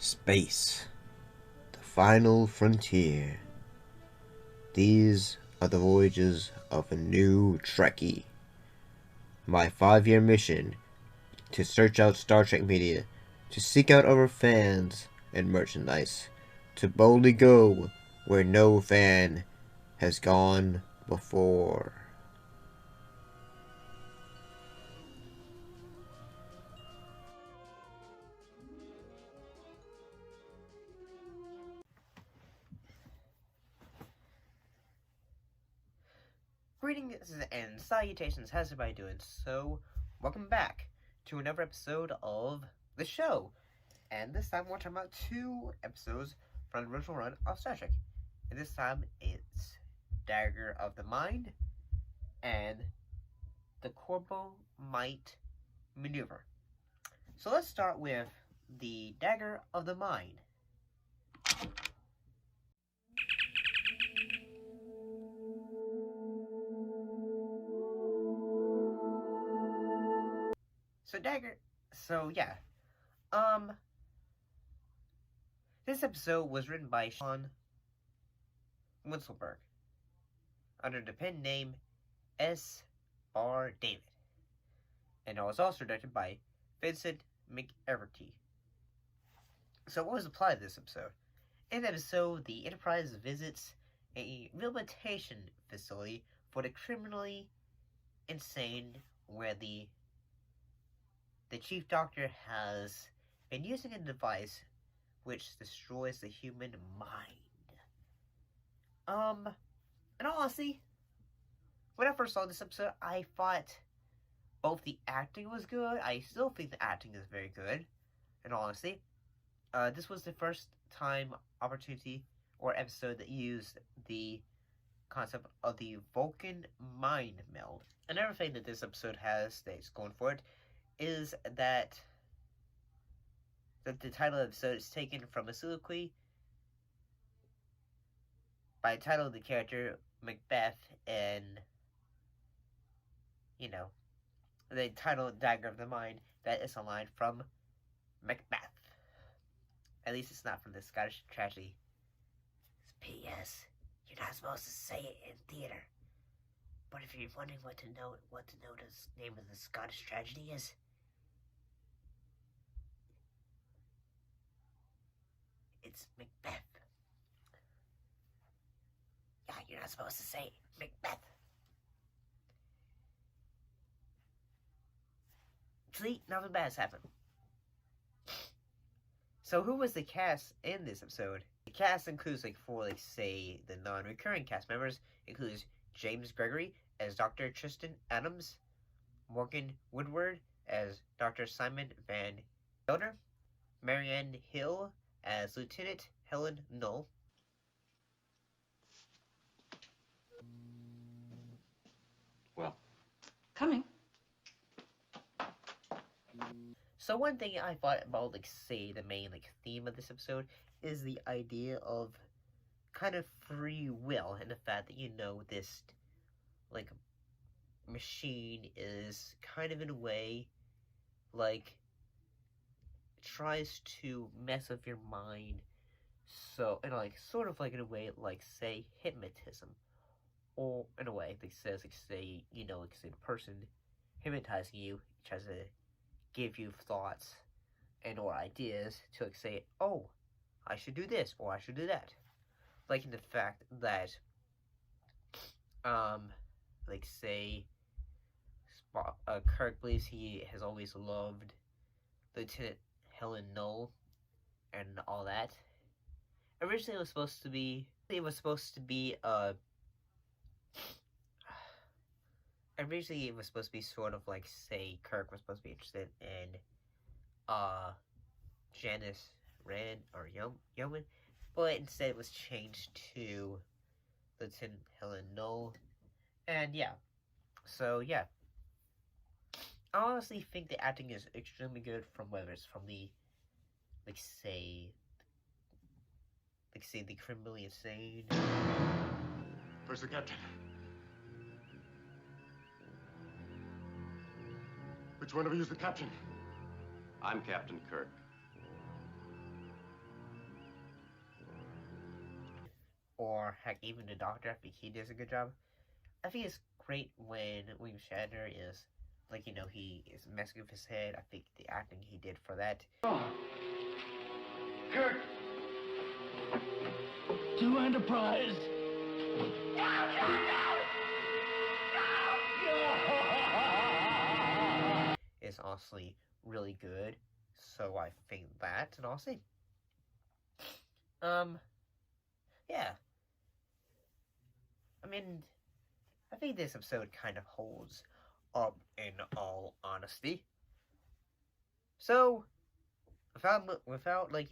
Space, the final frontier. These are the voyages of a new Trekkie. My 5-year mission to search out Star Trek media, to seek out our fans and merchandise, to boldly go where no fan has gone before. Greetings and salutations, how's everybody doing? So, welcome back to another episode of the show. And this time we're talking about 2 episodes from the original run of Star Trek. And this time it's Dagger of the Mind and the Corbomite Maneuver. So let's start with the Dagger of the Mind. This episode was written by Sean Winselberg under the pen name S. R. David, and it was also directed by Vincent McEverty. So what was the plot of this episode? In the episode, the Enterprise visits a rehabilitation facility for the criminally insane, where the chief doctor has been using a device which destroys the human mind. In all honesty, when I first saw this episode, I thought both the acting was good. I still think the acting is very good, in all honesty. This was the first time opportunity or episode that used the concept of the Vulcan mind meld. Another thing that this episode has that's going for it is that the title of the episode is taken from a soliloquy by the title of the character Macbeth, and the title Dagger of the Mind, that is a line from Macbeth. At least it's not from the Scottish tragedy. P.S. You're not supposed to say it in theater. But if you're wondering what the name of the Scottish tragedy is, it's Macbeth. Yeah, you're not supposed to say Macbeth. See, nothing bad has happened. So who was the cast in this episode? The cast includes, say, the non-recurring cast members, includes James Gregory as Dr. Tristan Adams, Morgan Woodward as Dr. Simon Van Gelder, Marianne Hill as Lieutenant Helen Null. Well, coming. So one thing I thought about, the main, theme of this episode is the idea of kind of free will, and the fact that, this, machine is kind of, in a way, tries to mess with your mind, so, and, sort of, in a way, say, hypnotism, or, in a way, say, the person hypnotizing you tries to give you thoughts and or ideas to say, oh, I should do this or I should do that. In the fact that, say, Kirk believes he has always loved Lieutenant Helen Null and all that. Originally, it was supposed to be sort of say, Kirk was supposed to be interested in Janice Rand or Yeoman, but instead it was changed to Lieutenant Helen Null. And yeah, so yeah, I honestly think the acting is extremely good, from whether it's from the say the criminally insane. Where's the captain? Which one of you is the captain? I'm Captain Kirk. or heck, even the Doctor. I think he does a good job. I think it's great when William Shatner is, like, he is messing with his head. I think the acting he did for that. Kirk! To Enterprise! Is honestly really good. So I think that, and honestly, yeah. I mean, I think this episode kind of holds up in all honesty. So, without like,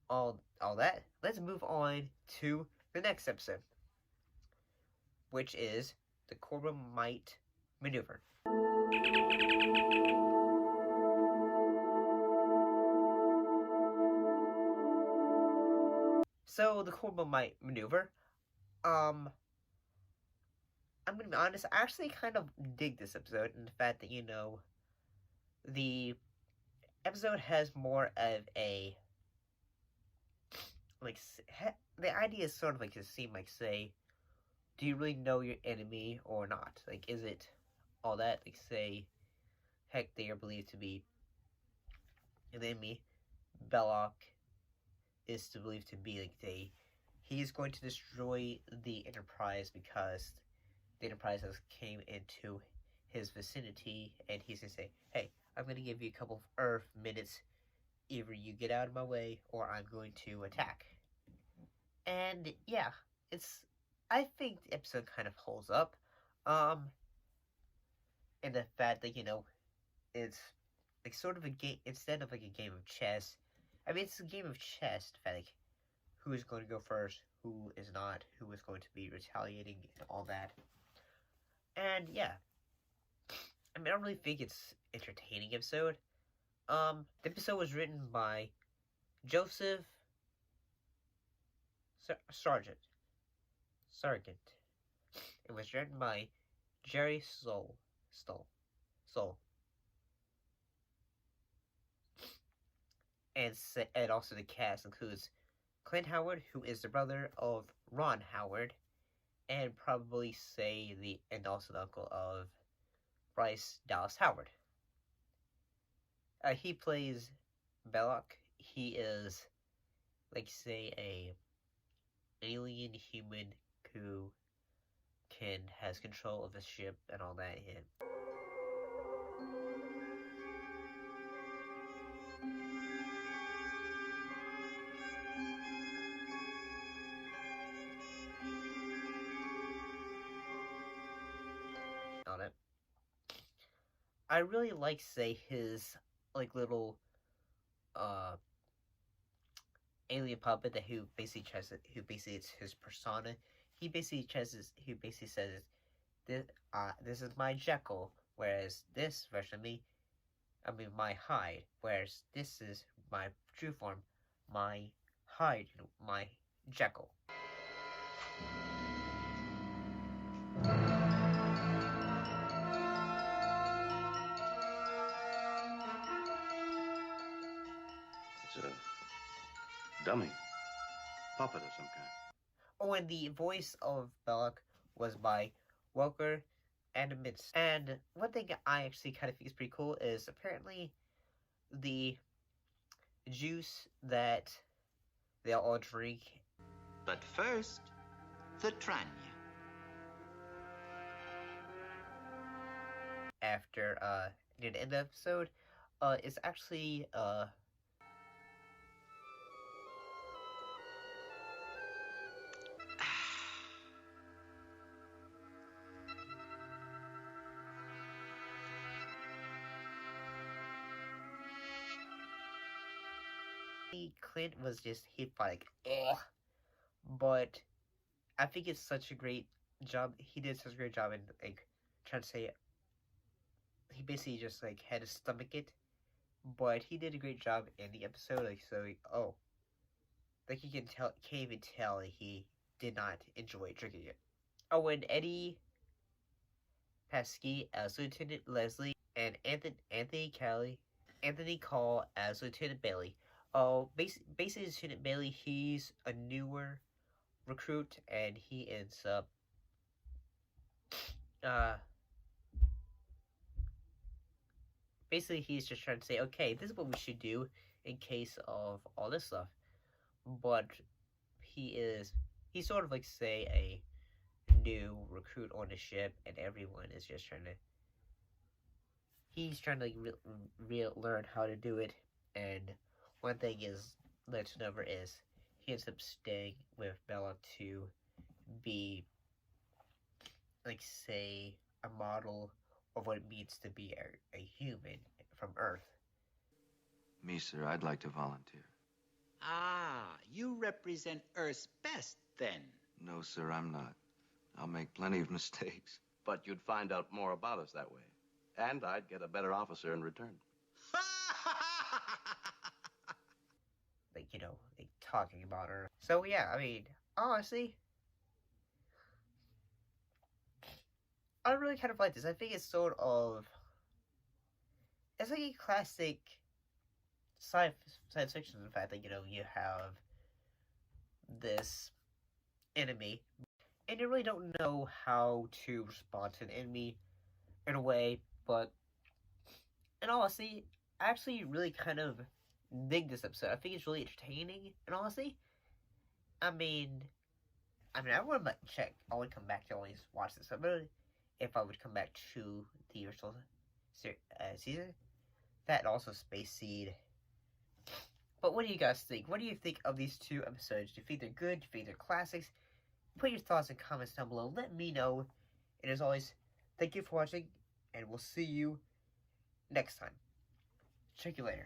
all that, let's move on to the next episode, which is the Corbomite Maneuver. So, the Corbomite Maneuver, I'm gonna be honest, I actually kind of dig this episode, and the fact that, the episode has more of a, like, the idea is sort of like to seem like, say, do you really know your enemy or not? Like, is it all that? Like, say, heck, they are believed to be an enemy. Belloc is believed to be, like, he's going to destroy the Enterprise because the Enterprise has came into his vicinity, and he's gonna say, hey, I'm gonna give you a couple of Earth minutes. Either you get out of my way, or I'm going to attack. And yeah, I think the episode kind of holds up. And the fact that, it's like sort of a game, instead of like a game of chess. I mean, it's a game of chess. The fact, like, who is going to go first, who is not, who is going to be retaliating, and all that. And yeah, I mean, I don't really think it's entertaining episode. The episode was written by Joseph Sargent. It was written by Jerry Soule. And also the cast includes Clint Howard, who is the brother of Ron Howard, and probably and also the uncle of Bryce Dallas Howard. He plays Belloc. He is, like, say, a alien human who has control of the ship and all that. And all that. I really like, say, his, like, little alien puppet that who basically it's his persona. He basically says this is my Jekyll, whereas this version of me, I mean, my Hyde, whereas this is my true form, my Hyde, my Jekyll. It's a dummy. Puppet of some kind. Oh, and the voice of Belloc was by Welker and Mitz. And one thing I actually kind of think is pretty cool is apparently the juice that they all drink. But first, the Tranya. After near the end of the episode, is actually Clint was just hit by, like, ugh. But I think it's such a great job. He did such a great job in, like, trying to say, he basically just, like, had to stomach it. But he did a great job in the episode, like, so, like, you can't even tell he did not enjoy drinking it. Oh, and Eddie Paskey as Lieutenant Leslie, and Anthony Call as Lieutenant Bailey. Oh, basically Lieutenant Bailey, he's a newer recruit, and he ends up basically he's just trying to say, okay, this is what we should do in case of all this stuff. But he's sort of like, say, a new recruit on the ship, and everyone is just trying to, he's trying to like learn how to do it. And one thing is let's know is he ends up staying with Bella to be, like, say, a model of what it means to be a human from Earth. Me, sir, I'd like to volunteer. Ah, you represent Earth's best, then. No, sir, I'm not. I'll make plenty of mistakes. But you'd find out more about us that way. And I'd get a better officer in return. Like, like talking about Earth. So yeah, I mean, honestly, I really kind of like this. I think it's sort of, it's like a classic science fiction. In fact, that you have this enemy, and you really don't know how to respond to an enemy in a way. But in all honesty, I actually really kind of dig this episode. I think it's really entertaining. And honestly, I would check. I would come back to always watch this episode if I would come back to the original season. That and also Space Seed. But what do you guys think? What do you think of these two episodes? Do you think they're good? Do you think they're classics? Put your thoughts and comments down below. Let me know. And as always, thank you for watching, and we'll see you next time. Check you later.